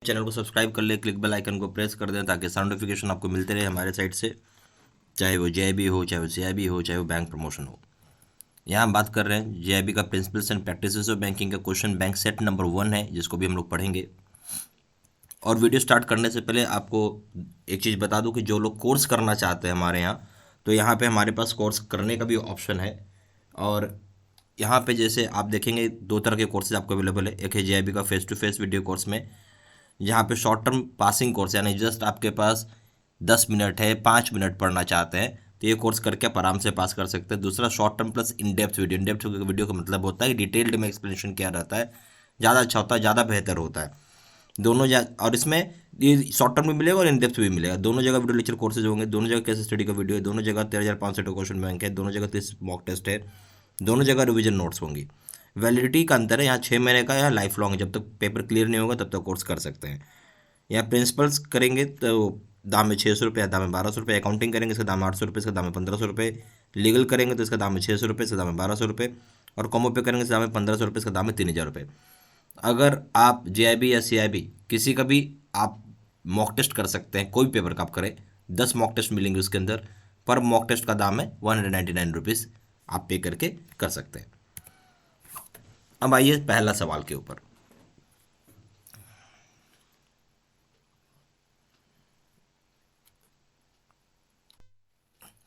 Channel को subscribe कर ले, क्लिक बेल आइकन को प्रेस कर दें ताकि साउंड नोटिफिकेशन आपको मिलते रहे हमारे साइड से, चाहे वो जेआईबी हो, चाहे वो सीआईबी हो, चाहे वो बैंक प्रमोशन हो। यहाँ हम बात कर रहे हैं जेआईबी का principles and practices of banking का क्वेश्चन बैंक सेट नंबर 1 है, जिसको भी हम लोग पढ़ेंगे। और वीडियो स्टार्ट करने से पहले आपको एक चीज़ बता दूं कि जो लोग कोर्स करना चाहते हैं हमारे यहाँ, तो यहाँ पे हमारे पास कोर्स करने का भी ऑप्शन है। और यहाँ पे जैसे आप देखेंगे 2 तरह के कोर्सेज आपको अवेलेबल है। एक है जेआईबी का face to face video course में, जहाँ पे शॉर्ट टर्म पासिंग कोर्स, यानी जस्ट आपके पास 10 मिनट है, 5 मिनट पढ़ना चाहते हैं तो ये कोर्स करके आप आराम से पास कर सकते हैं। दूसरा short term plus in depth video. In depth video का मतलब होता है कि डिटेल्ड में एक्सप्लेनेशन किया रहता है, ज़्यादा अच्छा होता है, ज़्यादा बेहतर होता है दोनों। और इसमें ये शॉर्ट टर्म भी मिलेगा और इन डेप्थ भी मिलेगा। दोनों जगह वीडियो लेक्चर कोर्सेज होंगे, दोनों जगह केस स्टडी का वीडियो है, दोनों जगह 13,500 का क्वेश्चन बैंक है, दोनों जगह 30 मॉक टेस्ट है, दोनों जगह रिवीजन नोट्स होंगी। वैलिडिटी का अंतर है, यहाँ 6 महीने का, यहाँ लाइफ लॉन्ग है, जब तक पेपर क्लियर नहीं होगा तब तक कोर्स कर सकते हैं। यहाँ प्रिंसिपल्स करेंगे तो दाम है 600 रुपये, दाम है 1200 रुपये। अकाउंटिंग करेंगे इसका दाम है 800 रुपये, इसका दाम है 1500 रुपये। लीगल करेंगे तो इसका दाम है 600 रुपये, इसका दाम है 1200 रुपये। और कॉमो पे करेंगे इसका दाम है 1500 रुपये, इसका दाम है 3000 रुपये। अगर आप जेआईबी या सीआईबी किसी का भी आप मॉक टेस्ट कर सकते हैं, कोई पेपर का आप करें, 10 मॉक टेस्ट मिलेंगे उसके अंदर। पर मॉक टेस्ट का दाम है 199 रुपीज़, आप पे करके कर सकते हैं। अब आइए पहला सवाल के ऊपर।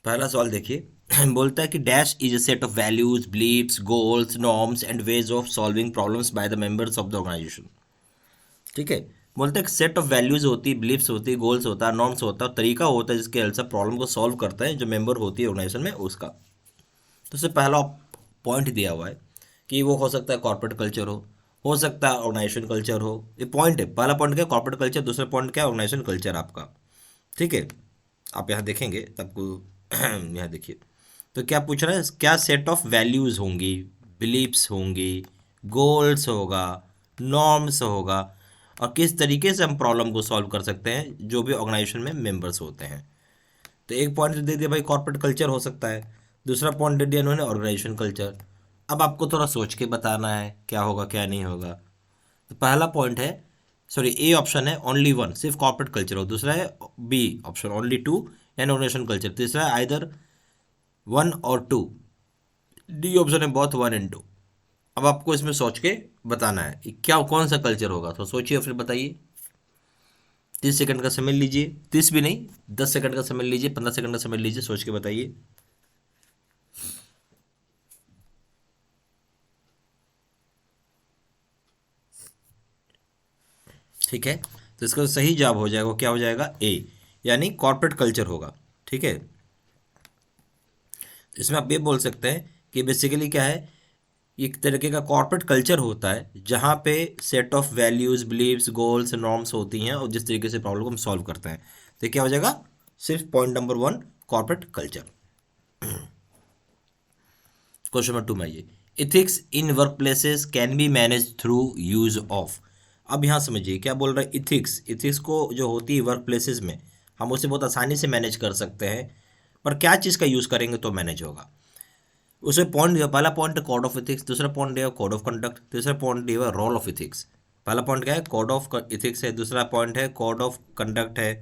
पहला सवाल देखिए बोलता है कि dash is a set of values, believes, goals, norms and ways of solving problems by the members of the organisation. ठीक है, बोलते हैं सेट ऑफ वैल्यूज होती है, बिलीव्स होती है, गोल्स होता है, नॉर्म्स होता है, तरीका होता है जिसके हेल्प से प्रॉब्लम को सॉल्व करते हैं जो मेंबर होती है ऑर्गेनाइजेशन में उसका। तो उससे पहला पॉइंट दिया हुआ है कि वो हो सकता है कॉर्पोरेट कल्चर हो सकता है ऑर्गेनाइजेशन कल्चर हो। ये पॉइंट है, पहला पॉइंट क्या है, कॉर्पोरेट कल्चर। दूसरा पॉइंट क्या है, ऑर्गेनाइजेशन कल्चर आपका। ठीक है, आप यहाँ देखेंगे तब यहाँ देखिए तो क्या पूछ रहा है, क्या सेट ऑफ वैल्यूज़ होंगी, बिलीव्स होंगी, गोल्स होगा, नॉर्म्स होगा, और किस तरीके से हम प्रॉब्लम को सॉल्व कर सकते हैं जो भी ऑर्गेनाइजेशन में मेंबर्स होते हैं। तो एक पॉइंट दे दिया भाई कॉर्पोरेट कल्चर हो सकता है, दूसरा पॉइंट दे दिया इन्होंने ऑर्गेनाइजेशन कल्चर। अब आपको थोड़ा सोच के बताना है क्या होगा क्या नहीं होगा। तो पहला पॉइंट है, सॉरी ए ऑप्शन है ओनली वन, सिर्फ कॉर्पोरेट कल्चर हो। दूसरा है b option only two and organisation culture. तीसरा है आइदर 1 और 2। डी ऑप्शन है बोथ 1 एंड 2। अब आपको इसमें सोच के बताना है कि क्या कौन सा कल्चर होगा, तो सोचिए और फिर बताइए। 30 सेकंड का समय लीजिए, 30 भी नहीं, 10 सेकंड का समय लीजिए, 15 सेकंड का समय लीजिए, सोच के बताइए। ठीक है, तो इसका सही जवाब हो जाएगा, क्या हो जाएगा, ए, यानी कॉर्पोरेट कल्चर होगा। ठीक है, इसमें आप ये बोल सकते हैं कि बेसिकली क्या है, एक तरीके का कॉर्पोरेट कल्चर होता है जहाँ पे set of values, believes, goals, norms होती हैं और जिस तरीके से प्रॉब्लम को हम सॉल्व करते हैं। तो क्या हो जाएगा, सिर्फ point number 1 corporate culture. Question number 2 में आइए, ethics in work places can be manage through use of. अब यहाँ समझिए क्या बोल रहा है, इथिक्स। इथिक्स को जो होती है वर्क प्लेसेस में, हम उसे बहुत आसानी से मैनेज कर सकते हैं, पर क्या चीज़ का यूज़ करेंगे तो मैनेज होगा। उसमें पॉइंट दिया, पहला पॉइंट है कोड ऑफ इथिक्स, दूसरा पॉइंट दिया कोड ऑफ कंडक्ट, तीसरा पॉइंट दिया रोल ऑफ इथिक्स। पहला पॉइंट क्या है, कोड ऑफ इथिक्स है, दूसरा पॉइंट है कोड ऑफ कंडक्ट है,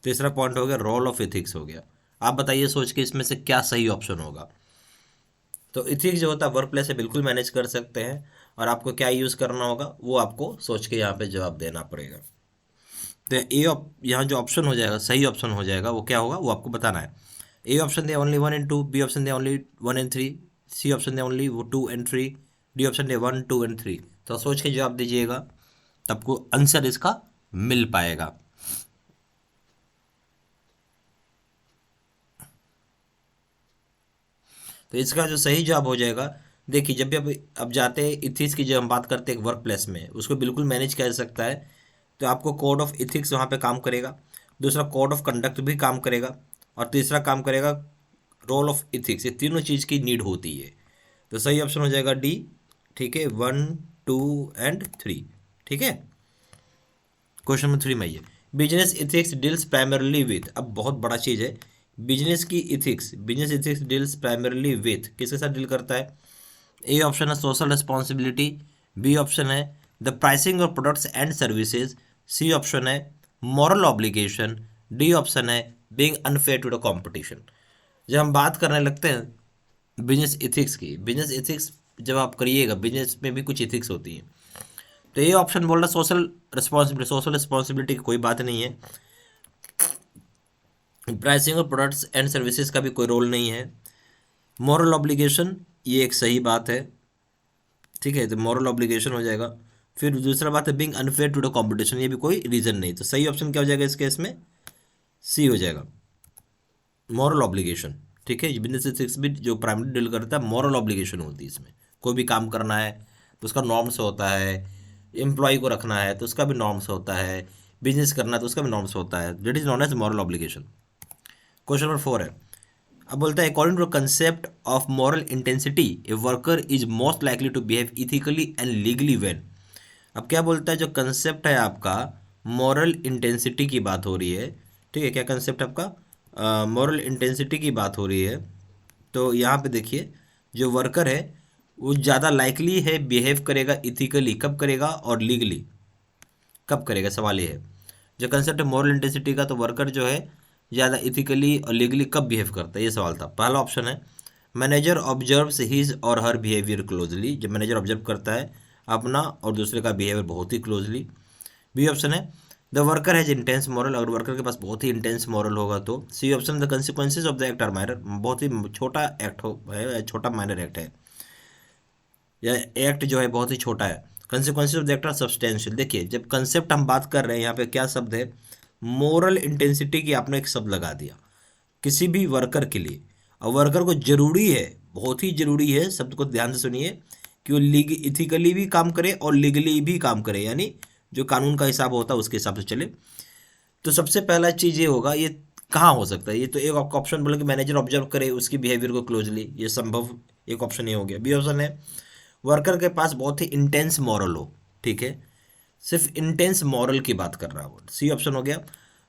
तीसरा पॉइंट हो गया रोल ऑफ इथिक्स हो गया। आप बताइए सोच के इसमें से क्या सही ऑप्शन होगा। तो इथिक्स जो होता है वर्क प्लेस से बिल्कुल मैनेज कर सकते हैं, और आपको क्या यूज़ करना होगा वो आपको सोच के यहाँ पे जवाब देना पड़ेगा। तो ए यहाँ जो ऑप्शन हो जाएगा, सही ऑप्शन हो जाएगा, वो क्या होगा वो आपको बताना है। A option the only 1 and 2, b option the only 1 and 3, c option the only 2 and 3, d option the 1, 2 and 3। तो सोच के जवाब दीजिएगा, तब आपको आंसर इसका मिल पाएगा। तो इसका जो सही जवाब हो जाएगा, देखिए जब भी अब जाते हैं इथिक्स की, जब हम बात करते हैं वर्क प्लेस में, उसको बिल्कुल मैनेज किया जा सकता है। तो आपको कोड ऑफ इथिक्स वहाँ पे काम करेगा, दूसरा कोड ऑफ कंडक्ट भी काम करेगा, और तीसरा काम करेगा रोल ऑफ इथिक्स। ये तीनों चीज़ की नीड होती है। तो सही ऑप्शन हो जाएगा डी। ठीक है, 1, 2 एंड 3। ठीक है, क्वेश्चन नंबर 3 में आइए, business ethics deals primarily with. अब बहुत बड़ा चीज़ है, बिजनेस की ethics, business ethics deals primarily with, किसके साथ डील करता है। ए ऑप्शन है सोशल रिस्पॉन्सिबिलिटी, बी ऑप्शन है the pricing of products and services, c option है मॉरल ऑब्लिगेशन, डी ऑप्शन है being unfair to the competition. जब हम बात करने लगते हैं बिजनेस एथिक्स की, बिजनेस एथिक्स जब आप करिएगा, बिजनेस में भी कुछ एथिक्स होती है, तो ये ऑप्शन बोल रहा है सोशल रिस्पॉन्सिबिलिटी। सोशल रिस्पॉन्सिबिलिटी की कोई बात नहीं है, pricing of products and services का भी कोई रोल नहीं है। मॉरल ऑब्लिगेशन ये एक सही बात है, ठीक है, तो मॉरल ऑब्लिगेशन हो जाएगा। फिर दूसरा बात है being unfair to the competition, ये भी कोई रीजन नहीं, तो सही ऑप्शन क्या हो जाएगा इस केस में, सी हो जाएगा, मॉरल ऑब्लिगेशन। ठीक है, बिजनेस एथिक्स भी जो प्राइमरी डील करता है मॉरल ऑब्लिगेशन होती है इसमें। कोई भी काम करना है तो उसका नॉर्म्स होता है, एम्प्लॉय को रखना है तो उसका भी नॉर्म्स होता है, बिजनेस करना है तो उसका भी नॉर्म्स होता है, that is known as moral obligation. Question number 4 है, अब बोलता है according to concept of moral intensity a worker is most likely to behave ethically and legally when. अब क्या बोलता है, जो कंसेप्ट है आपका मॉरल इंटेंसिटी की बात हो रही है, ठीक है, क्या कंसेप्ट आपका मॉरल इंटेंसिटी की बात हो रही है, तो यहाँ पे देखिए जो वर्कर है वो ज़्यादा लाइकली है बिहेव करेगा इथिकली, कब करेगा, और लीगली कब करेगा, सवाल ये है। जो कंसेप्ट है मॉरल इंटेंसिटी का, तो वर्कर जो है ज़्यादा इथिकली और लीगली कब बिहेव करता है, ये सवाल था। पहला ऑप्शन है manager observes his or her behaviour closely, जब मैनेजर ऑब्जर्व करता है अपना और दूसरे का बिहेवियर बहुत ही क्लोजली। बी ऑप्शन है the worker has intense moral, अगर वर्कर के पास बहुत ही इंटेंस मॉरल होगा तो। C option the consequences of the act are minor, बहुत ही छोटा एक्ट है, छोटा माइनर एक्ट है, या एक्ट जो है बहुत ही छोटा है। Consequences of the act are substantial. देखिए जब कंसेप्ट हम बात कर रहे हैं यहाँ पे क्या शब्द है, मोरल इंटेंसिटी की आपने एक शब्द लगा दिया किसी भी वर्कर के लिए, और वर्कर को जरूरी है, बहुत ही जरूरी है, शब्द को ध्यान से सुनिए, कि वो लीग इथिकली भी काम करे और लीगली भी काम करे, यानी जो कानून का हिसाब होता है उसके हिसाब से चले। तो सबसे पहला चीज़ ये होगा, ये कहाँ हो सकता है, ये तो एक ऑप्शन बोला कि मैनेजर ऑब्जर्व करे उसकी बिहेवियर को क्लोजली, ये संभव एक ऑप्शन ये हो गया। बी ऑप्शन है वर्कर के पास बहुत ही इंटेंस मॉरल हो, ठीक है, सिर्फ इंटेंस मॉरल की बात कर रहा हो। सी ऑप्शन हो गया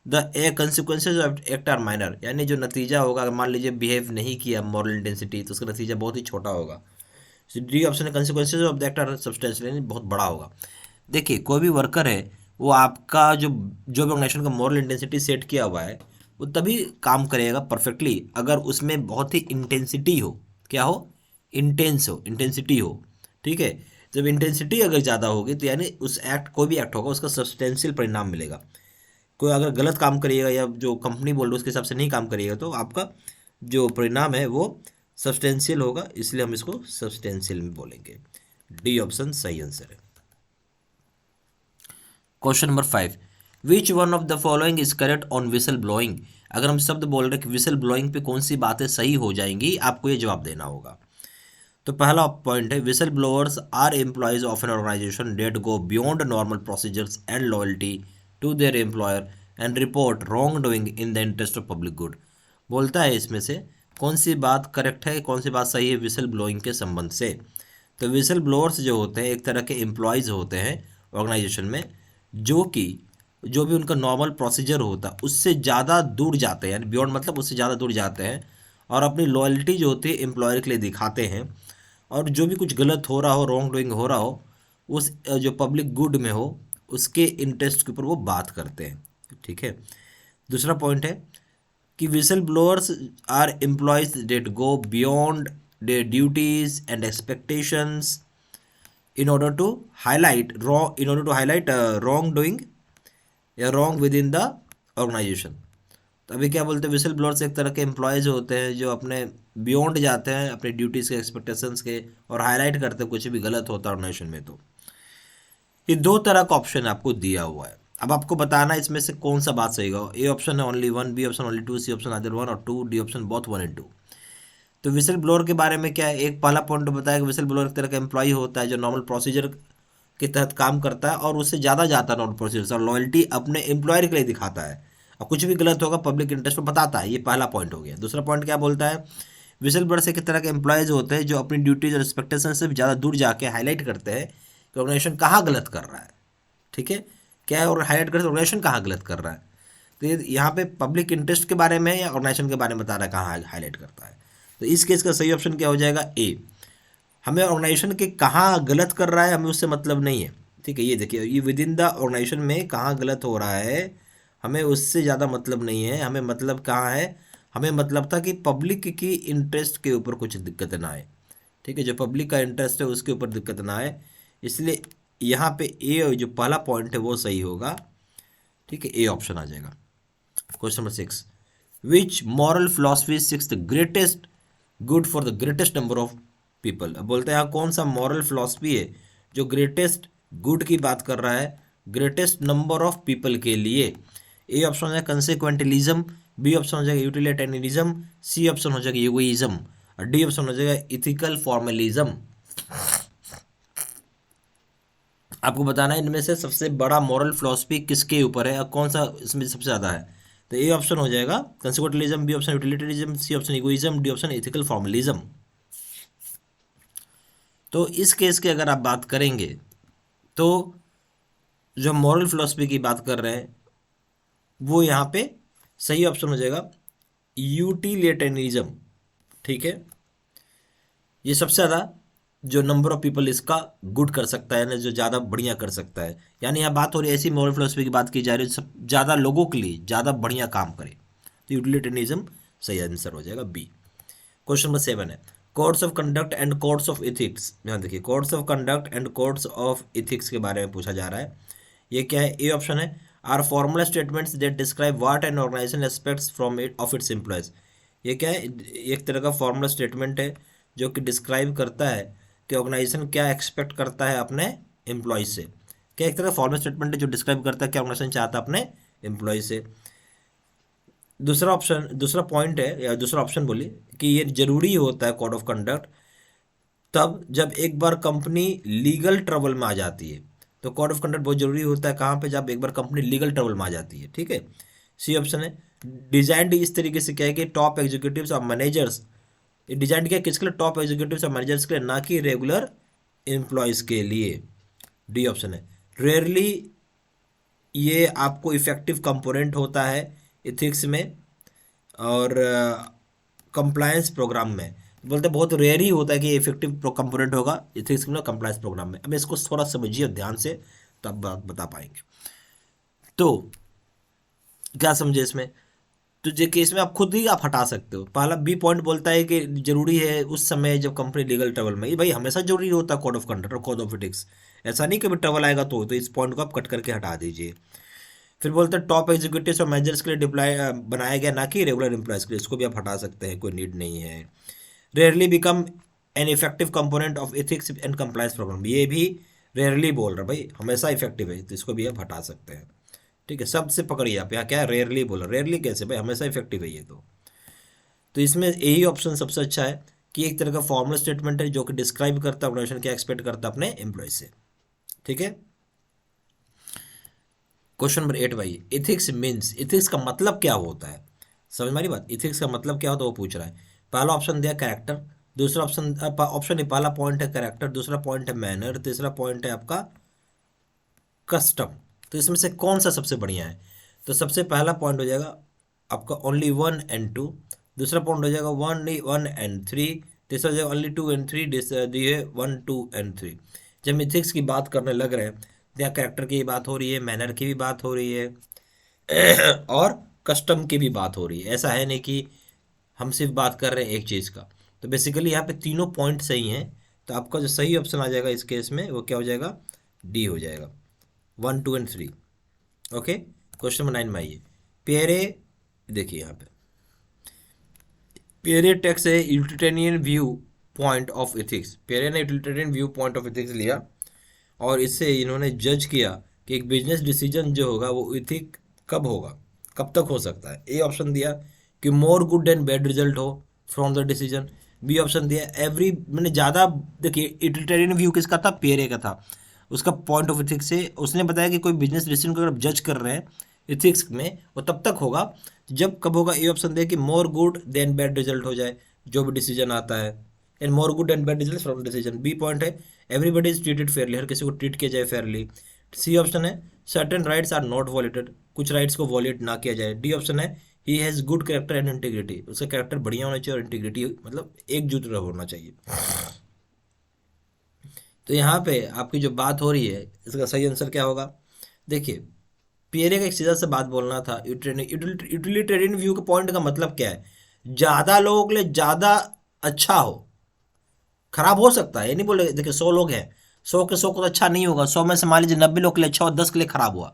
the a consequences of act are minor, यानी जो नतीजा होगा अगर मान लीजिए बिहेव नहीं किया मॉरल इंटेंसिटी तो उसका नतीजा बहुत ही छोटा होगा। डी ऑप्शन है consequences of the act are substantial, यानी बहुत बड़ा होगा। देखिए कोई भी वर्कर है वो आपका जो भी ऑर्गेनाइजेशन का मॉरल इंटेंसिटी सेट किया हुआ है वो तभी काम करेगा परफेक्टली अगर उसमें बहुत ही इंटेंसिटी हो, क्या हो, इंटेंस हो, इंटेंसिटी हो, ठीक है। जब इंटेंसिटी अगर ज़्यादा होगी तो यानी उस एक्ट, कोई भी एक्ट होगा उसका सब्सटेंशियल परिणाम मिलेगा। कोई अगर गलत काम करिएगा या जो कंपनी बोल रही है उसके हिसाब से नहीं काम करिएगा तो आपका जो परिणाम है वो सब्सटेंशियल होगा, इसलिए हम इसको सब्सटेंशियल में बोलेंगे। डी ऑप्शन सही आंसर है। Question number 5, which one of the following is correct on whistle blowing. अगर हम शब्द बोल रहे हैं कि विसल ब्लोइंग पे कौन सी बातें सही हो जाएंगी, आपको ये जवाब देना होगा। तो पहला पॉइंट है whistle blowers are employees of an organisation that go beyond normal procedures and loyalty to their employer and report wrong doing in the interest of public good. बोलता है इसमें से कौन सी बात करेक्ट है, कौन सी बात सही है विसल ब्लोइंग के संबंध से। तो विसल ब्लोअर्स जो होते हैं एक तरह के एम्प्लॉयज़ होते हैं ऑर्गेनाइजेशन में, जो कि जो भी उनका नॉर्मल प्रोसीजर होता है उससे ज़्यादा दूर जाते हैं, यानी बियॉन्ड मतलब उससे ज़्यादा दूर जाते हैं और अपनी लॉयल्टी जो होती है एम्प्लॉयर के लिए दिखाते हैं, और जो भी कुछ गलत हो रहा हो, रॉन्ग डूइंग हो रहा हो, उस जो पब्लिक गुड में हो उसके इंटरेस्ट के ऊपर वो बात करते हैं, ठीक है। दूसरा पॉइंट है कि whistle blowers are employees that go beyond their duties and expectations in order to highlight wrong doing या wrong within the organization। तो अभी क्या बोलते हैं, विसल ब्लोअर्स एक तरह के एम्प्लॉयज़ होते हैं जो अपने बियॉन्ड जाते हैं अपने ड्यूटीज़ के, एक्सपेक्टेशंस के, और हाईलाइट करते हैं कुछ भी गलत होता है ऑर्गेनाइजेशन में। तो ये दो तरह का ऑप्शन आपको दिया हुआ है, अब आपको बताना इसमें से कौन सा बात सही होगा। ए ऑप्शन है only one, B option only two, C option either one or two, D option both 1 and 2। तो विसल ब्लोअर के बारे में क्या है, एक पहला पॉइंट बताया कि विसल ब्लोअर एक तरह का एम्प्लॉय होता है जो नॉर्मल प्रोसीजर के तहत काम करता है और उससे ज़्यादा जाता है नॉर्मल प्रोसीजर, और लॉयल्टी अपने एम्प्लॉयर के लिए दिखाता है, और कुछ भी गलत होगा पब्लिक इंटरेस्ट में बताता है। ये पहला पॉइंट हो गया। दूसरा पॉइंट क्या बोलता है, विसल ब्लोअर एक तरह के एम्प्लॉयज़ होते हैं जो अपनी ड्यूटीज और एक्सपेक्टेशन से ज़्यादा दूर जाके हाईलाइट करते हैं कि ऑर्गेनाइजेशन कहाँ गलत कर रहा है, ठीक है, क्या है, और हाईलाइट करते ऑर्गेनाइजेशन कहाँ गलत कर रहा है। तो ये यहाँ पे पब्लिक इंटरेस्ट के बारे में या ऑर्गेनाइजेशन के बारे में बता रहा है कहाँ हाईलाइट करता है। तो इस केस का सही ऑप्शन क्या हो जाएगा, ए। हमें ऑर्गेनाइजेशन के कहाँ गलत कर रहा है हमें उससे मतलब नहीं है, ठीक है, ये देखिए, ये विद इन द ऑर्गेनाइजेशन में कहाँ गलत हो रहा है, हमें उससे ज़्यादा मतलब नहीं है, हमें मतलब कहाँ है, हमें मतलब था कि पब्लिक की इंटरेस्ट के ऊपर कुछ दिक्कत ना आए। ठीक है, जो पब्लिक का इंटरेस्ट है उसके ऊपर दिक्कत ना आए, इसलिए यहाँ पे ए जो पहला पॉइंट है वो सही होगा। ठीक है, ए ऑप्शन आ जाएगा। Question number 6, which moral philosophy six the greatest good for the greatest number of people. अब बोलते हैं यहाँ कौन सा मॉरल फिलोसफी है जो ग्रेटेस्ट गुड की बात कर रहा है ग्रेटेस्ट नंबर ऑफ पीपल के लिए। ए ऑप्शन हो जाएगा कंसेक्वेंटलिज्म, बी ऑप्शन हो जाएगा यूटिलिटेरियनिज्म, सी ऑप्शन हो जाएगा ईगोइज्म, और डी ऑप्शन हो जाएगा इथिकल फॉर्मलिज्म। आपको बताना है इनमें से सबसे बड़ा मॉरल फिलोसफी किसके ऊपर है और कौन सा इसमें सबसे ज़्यादा है। तो ए ऑप्शन हो जाएगा consequentialism, B option utilitarianism, C option egoism, D option ethical formalism. तो इस केस की अगर आप बात करेंगे तो जो मॉरल फिलोसफी की बात कर रहे हैं वो यहाँ पे सही ऑप्शन हो जाएगा यूटिलिटेरियनिज्म। ठीक है, ये सबसे ज़्यादा जो नंबर ऑफ पीपल इसका गुड कर सकता है ना, जो ज़्यादा बढ़िया कर सकता है, यानी यहाँ बात हो रही है ऐसी मॉरल फिलोसफी की बात की जा रही है सब ज़्यादा लोगों के लिए ज़्यादा बढ़िया काम करे, तो यूटिलिटेरियनिज्म सही आंसर हो जाएगा बी। क्वेश्चन नंबर 7 है, codes of conduct and codes of ethics. यहाँ देखिए, codes of conduct and codes of ethics के बारे में पूछा जा रहा है। ये क्या है, ए ऑप्शन है are formal statements that describe what an organisation expects from it of its employees. ये क्या है, एक तरह का फॉर्मल स्टेटमेंट है जो कि डिस्क्राइब करता है कि ऑर्गेनाइजेशन क्या एक्सपेक्ट करता है अपने एम्प्लॉयज से। क्या एक तरह का फॉर्मल स्टेटमेंट है जो डिस्क्राइब करता है क्या ऑर्गेनाइजेशन चाहता है अपने एम्प्लॉय से। दूसरा ऑप्शन, दूसरा पॉइंट है या दूसरा ऑप्शन बोलिए कि ये जरूरी होता है कोड ऑफ कंडक्ट तब जब एक बार कंपनी लीगल ट्रबल में आ जाती है। तो कोड ऑफ कंडक्ट बहुत जरूरी होता है कहाँ पे, जब एक बार कंपनी लीगल ट्रबल में आ जाती है। ठीक है, सी ऑप्शन है डिजाइंड इस तरीके से क्या है कि टॉप एग्जीक्यूटिव्स और मैनेजर्स, ये डिजाइन किया किसके लिए, टॉप एग्जीक्यूटिव्स और मैनेजर्स के लिए, ना कि रेगुलर एम्प्लॉयज़ के लिए। डी ऑप्शन है रेयरली ये आपको इफेक्टिव कंपोनेंट होता है इथिक्स में और कंप्लायंस प्रोग्राम में। बोलते हैं बहुत रेयर ही होता है कि इफेक्टिव कंपोनेंट होगा इथिक्स में कंप्लायंस प्रोग्राम में। अब इसको थोड़ा समझिए ध्यान से तब बात बता पाएंगे। तो क्या समझे इसमें, तो जे केस में आप खुद ही आप हटा सकते हो। पहला बी पॉइंट बोलता है कि जरूरी है उस समय जब कंपनी लीगल ट्रबल में, ये भाई हमेशा जरूरी होता है कोड ऑफ कंडक्ट और कोड ऑफ एथिक्स, ऐसा नहीं कभी ट्रबल आएगा तो इस पॉइंट को आप कट करके हटा दीजिए। फिर बोलते हैं टॉप एग्जीक्यूटिव्स और मैनेजर्स के लिए डिप्लाई बनाया गया, ना कि रेगुलर एम्प्लॉयज़ के लिए, इसको भी आप हटा सकते हैं, कोई नीड नहीं है। Rarely become an effective component of ethics and compliance programme, ये भी रेयरली बोल रहा है भाई, हमेशा इफेक्टिव है, तो इसको भी आप हटा सकते हैं। ठीक है, शब्द से पकड़िए आप, यहाँ क्या है रेयरली बोला, रेयरली कैसे भाई, हमेशा इफेक्टिव है ये तो इसमें यही ऑप्शन सबसे अच्छा है कि एक तरह का फॉर्मल स्टेटमेंट है जो कि डिस्क्राइब करता है ऑर्गेनाइजेशन क्या एक्सपेक्ट करता है अपने एम्प्लॉय से। ठीक है, क्वेश्चन नंबर 8 भाई, इथिक्स मीन्स, इथिक्स का मतलब क्या होता है, समझ मारी बात, इथिक्स का मतलब क्या होता है वो पूछ रहा है। पहला ऑप्शन दिया कैरेक्टर, दूसरा ऑप्शन ऑप्शन नहीं, पहला पॉइंट है कैरेक्टर, दूसरा पॉइंट है मैनर, तीसरा पॉइंट है आपका कस्टम। तो इसमें से कौन सा सबसे बढ़िया है, तो सबसे पहला पॉइंट हो जाएगा आपका ओनली 1 and 2, दूसरा पॉइंट हो जाएगा 1 and 3, तीसरा हो जाएगा ओनली 2 and 3, दिए 1 2 and 3। जब मिथिक्स की बात करने लग रहे हैं तो यहाँ कैरेक्टर की भी बात हो रही है, मैनर की भी बात हो रही है और कस्टम की भी बात हो रही है। ऐसा है नहीं कि हम सिर्फ बात कर रहे हैं एक चीज़ का। तो बेसिकली यहाँ पे तीनों पॉइंट सही हैं, तो आपका जो सही ऑप्शन आ जाएगा इस केस में वो क्या हो जाएगा, डी हो जाएगा, 1 2 and 3। ओके, क्वेश्चन नंबर 9 में आइए, पेरे, देखिए यहाँ पे पेरे टेक्स है utilitarian view point of ethics. पेरे ने utilitarian view point of ethics लिया और इससे इन्होंने जज किया कि एक बिजनेस डिसीजन जो होगा वो इथिक कब होगा, कब तक हो सकता है। ए ऑप्शन दिया कि more good and bad result हो from the decision, B option दिया एवरी, मैंने ज़्यादा, देखिए यूटिलिटेरियन व्यू किसका था, पेरे का था, उसका पॉइंट ऑफ एथिक्स से उसने बताया कि कोई बिजनेस डिसीजन को अगर जज कर रहे हैं एथिक्स में वो तब तक होगा जब कब होगा। ए ऑप्शन दिया कि more good than bad result हो जाए जो भी डिसीजन आता है, and more good and bad result from decision. B point है एवरीबडी इज ट्रीटेड फेयरली, हर किसी को ट्रीट किया जाए फेयरली। सी ऑप्शन है certain rights are not violated, कुछ राइट्स को वॉलेट ना किया जाए। डी ऑप्शन है he has good character and integrity, उसका कैरेक्टर बढ़िया होना चाहिए और इंटीग्रिटी मतलब एकजुट होना चाहिए। तो यहाँ पे आपकी जो बात हो रही है इसका सही आंसर क्या होगा? देखिए, पियरे का एक सीधा से बात बोलना था, यूटिलिटेरियन व्यू के पॉइंट का मतलब क्या है? ज़्यादा लोगों के लिए ज़्यादा अच्छा हो। खराब हो सकता है, ये नहीं बोले, देखिए 100 लोग हैं, 100 के 100 को तो अच्छा नहीं होगा, 100 में से मान लीजिए 90 लोग के लिए अच्छा और 10 के लिए खराब हुआ।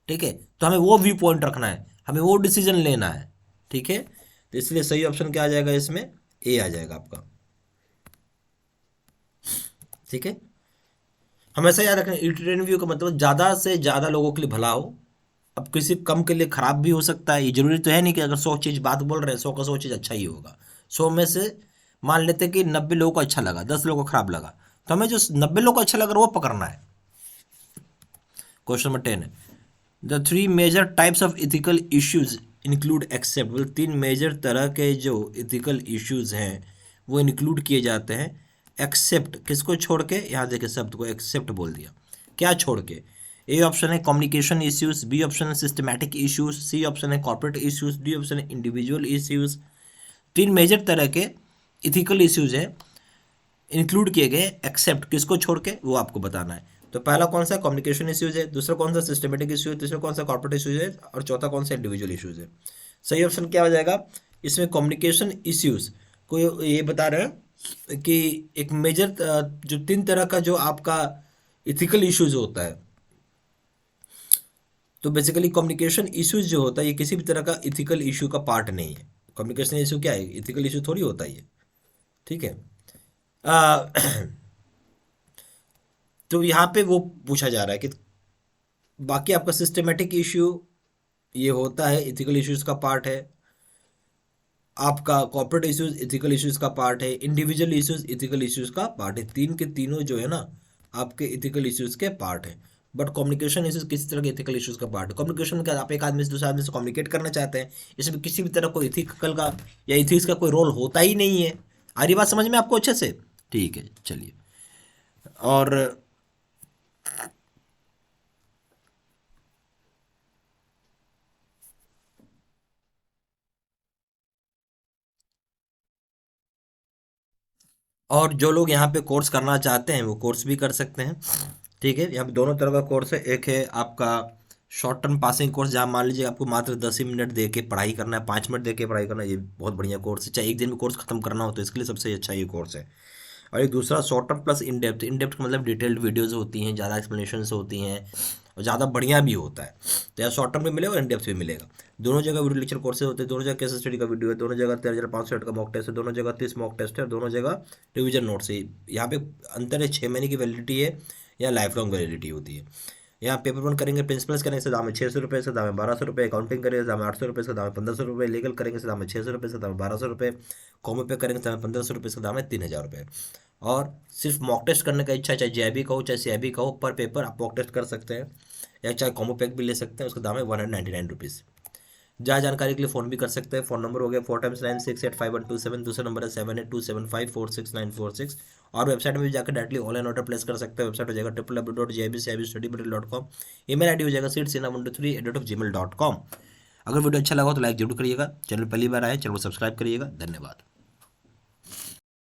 ठीक है, तो हमें वो व्यू पॉइंट रखना है, हमें वो डिसीजन लेना है। ठीक है, तो इसलिए सही ऑप्शन क्या आ जाएगा इसमें? ए आ जाएगा आपका। ठीक है, हमेशा याद रखना, यूटिलिटेरियन व्यू का मतलब ज़्यादा से ज़्यादा लोगों के लिए भला हो। अब किसी कम के लिए खराब भी हो सकता है, ये जरूरी तो है नहीं कि अगर 100 चीज़ बात बोल रहे हैं 100 का 100 चीज़ अच्छा ही होगा। 100 में से मान लेते हैं कि 90 लोगों को अच्छा लगा, 10 लोगों को खराब लगा, तो हमें जो 90 लोगों को अच्छा लग रहा है वो पकड़ना है। क्वेश्चन नंबर 10 है, the three major types of ethical issues include except, मतलब 3 मेजर तरह के जो इथिकल इश्यूज हैं वो इंक्लूड किए जाते हैं एक्सेप्ट, किसको छोड़ के? यहाँ देखिए शब्द को एक्सेप्ट बोल दिया, क्या छोड़ के? ए ऑप्शन है कम्युनिकेशन इश्यूज, बी ऑप्शन है सिस्टमैटिक इश्यूज, सी ऑप्शन है कॉर्पोरेट इश्यूज, डी ऑप्शन है इंडिविजुअल इश्यूज। 3 मेजर तरह के इथिकल इश्यूज हैं इंक्लूड किए गए, एक्सेप्ट किसको छोड़ के, वो आपको बताना है। तो पहला कौन सा? कम्युनिकेशन इश्यूज है, दूसरा कौन सा? सिस्टमेटिक इश्यू है, तीसरा कौन सा? कॉर्पोरेट इश्यूज है, और चौथा कौन सा? इंडिविजुअल इश्यूज है। सही ऑप्शन क्या हो जाएगा इसमें? कम्युनिकेशन इश्यूज को ये बता रहे हैं कि एक मेजर जो 3 तरह का जो आपका इथिकल इश्यूज होता है, तो बेसिकली कम्युनिकेशन इश्यूज जो होता है ये किसी भी तरह का इथिकल इशू का पार्ट नहीं है। कम्युनिकेशन इशू क्या है? इथिकल इशू थोड़ी होता है ये। ठीक है, आ, तो यहाँ पे वो पूछा जा रहा है कि बाकी आपका सिस्टमेटिक इश्यू ये होता है, इथिकल इश्यूज का पार्ट है। आपका कॉर्पोरेट इश्यूज इथिकल इश्यूज का पार्ट है, इंडिविजुअल इश्यूज इथिकल इश्यूज का पार्ट है। तीन के तीनों जो है ना आपके इथिकल इश्यूज के पार्ट है। बट कम्युनिकेशन इश्यूज किसी तरह के इथिकल इश्यूज का पार्ट है। कम्युनिकेशन में क्या, आप एक आदमी से दूसरे आदमी से कम्युनिकेट करना चाहते हैं, इसमें किसी भी तरह कोई इथिकल का या इथिक्स का कोई रोल होता ही नहीं है। आ रही बात समझ में आपको अच्छे से? ठीक है, चलिए। और और जो लोग यहाँ पे कोर्स करना चाहते हैं वो कोर्स भी कर सकते हैं। ठीक है, यहाँ पे दोनों तरह का कोर्स है। एक है आपका शॉर्ट टर्म पासिंग कोर्स, जहाँ मान लीजिए आपको मात्र 10 ही मिनट दे के पढ़ाई करना है, 5 मिनट दे के पढ़ाई करना है, ये बहुत बढ़िया कोर्स है। चाहे एक दिन में कोर्स खत्म करना हो तो इसके लिए सबसे अच्छा ये कोर्स है। और एक दूसरा short term plus in depth. In depth का मतलब डिटेल्ड वीडियोज़ होती हैं, ज़्यादा एक्सप्लेनेशंस होती हैं और ज़्यादा बढ़िया भी होता है। तो यहाँ शॉर्ट टर्म भी मिलेगा और इन डेप्थ भी मिलेगा। दोनों जगह वीडियो लेक्चर कोर्सेज होते हैं, दोनों जगह केस स्टडी का वीडियो है, दोनों जगह 13,500 का मॉक टेस्ट है, दोनों जगह 30 मॉक टेस्ट है, और दोनों जगह रिविजन नोट्स है। यहाँ पे अंतर है, 6 महीने की वैलिडिटी है या लाइफ लॉन्ग वैलिडिटी होती है। यहाँ पेपर वन करेंगे, प्रिंसिपल्स करेंगे, इसका दाम है 600 रुपये, इसका दाम है 1200 रुपये। अकाउंटिंग करेंगे, इसका दाम है 800 रुपये, इसका दाम है 1500 रुपये। लीगल करेंगे, इसका दाम है 600 रुपये, इसका दाम है 1200 रुपये। कॉमो पे करेंगे, इसका दाम है 1500 रुपये, इसका दाम है 3000 रुपये। और सिर्फ मॉक टेस्ट करने का इच्छा है, चाहे जेआईबी का हो चाहे सीआईबी का हो, पर पेपर आप मॉक टेस्ट कर सकते हैं, या चाहे कॉमो पैक भी ले सकते हैं, उसका दाम है 199 रुपीज़। जहाँ जानकारी के लिए फ़ोन भी कर सकते हैं। फ़ोन नंबर हो गया 4x9685127, दूसरा नंबर है 7827546946। और वेबसाइट में भी जाकर डायरेक्टली ऑनलाइन ऑर्डर प्लेस कर सकते हैं। वेबसाइट हो जाएगा www.jibstudymaterial.com। ईमेल आईडी हो जाएगा seedsina123@gmail.com। अगर वीडियो अच्छा लगा तो लाइक जरूर करिएगा। चैनल पहली बार आए चैनल को सब्सक्राइब करिएगा। धन्यवाद।